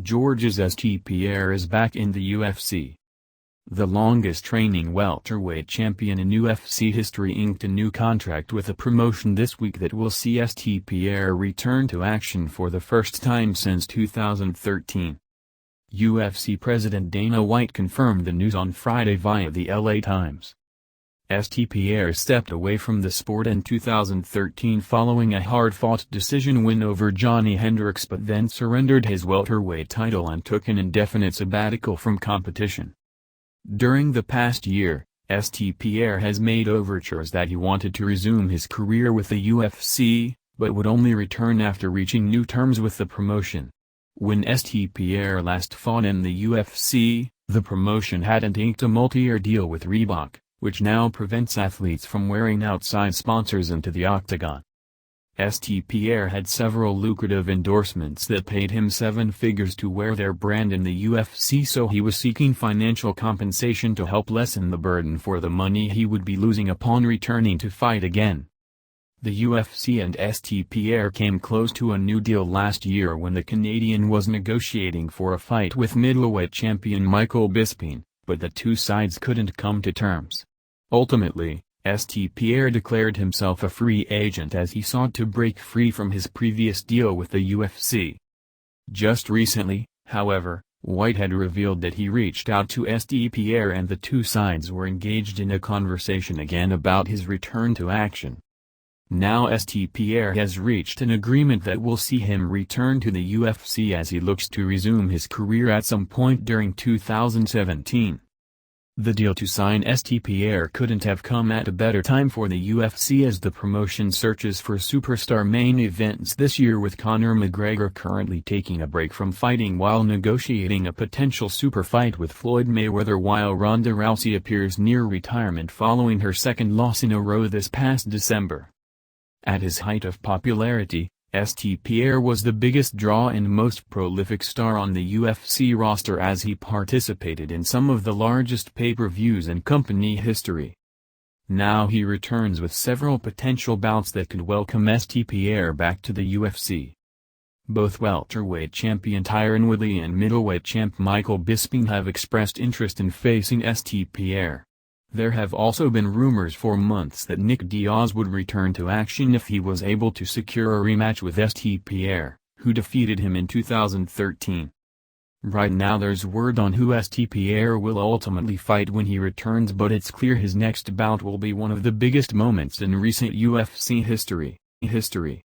Georgia's St Pierre is back in the UFC. The longest-reigning welterweight champion in UFC history inked a new contract with a promotion this week that will see St Pierre return to action for the first time since 2013. UFC President Dana White confirmed the news on Friday via the LA Times. St Pierre stepped away from the sport in 2013 following a hard-fought decision win over Johnny Hendricks, but then surrendered his welterweight title and took an indefinite sabbatical from competition. During the past year, St Pierre has made overtures that he wanted to resume his career with the UFC, but would only return after reaching new terms with the promotion. When St Pierre last fought in the UFC, the promotion hadn't inked a multi-year deal with Reebok, which now prevents athletes from wearing outside sponsors into the octagon. St Pierre had several lucrative endorsements that paid him seven figures to wear their brand in the UFC, so he was seeking financial compensation to help lessen the burden for the money he would be losing upon returning to fight again. The UFC and St Pierre came close to a new deal last year when the Canadian was negotiating for a fight with middleweight champion Michael Bisping, but the two sides couldn't come to terms. Ultimately, St Pierre declared himself a free agent as he sought to break free from his previous deal with the UFC. Just recently, however, White had revealed that he reached out to St Pierre and the two sides were engaged in a conversation again about his return to action. Now St Pierre has reached an agreement that will see him return to the UFC as he looks to resume his career at some point during 2017. The deal to sign St Pierre couldn't have come at a better time for the UFC as the promotion searches for superstar main events this year, with Conor McGregor currently taking a break from fighting while negotiating a potential super fight with Floyd Mayweather, while Ronda Rousey appears near retirement following her second loss in a row this past December. At his height of popularity, St Pierre was the biggest draw and most prolific star on the UFC roster as he participated in some of the largest pay-per-views in company history. Now he returns with several potential bouts that could welcome St Pierre back to the UFC. Both welterweight champion Tyron Woodley and middleweight champ Michael Bisping have expressed interest in facing St Pierre. There have also been rumors for months that Nick Diaz would return to action if he was able to secure a rematch with St Pierre, who defeated him in 2013. Right now there's word on who St Pierre will ultimately fight when he returns, but it's clear his next bout will be one of the biggest moments in recent UFC history.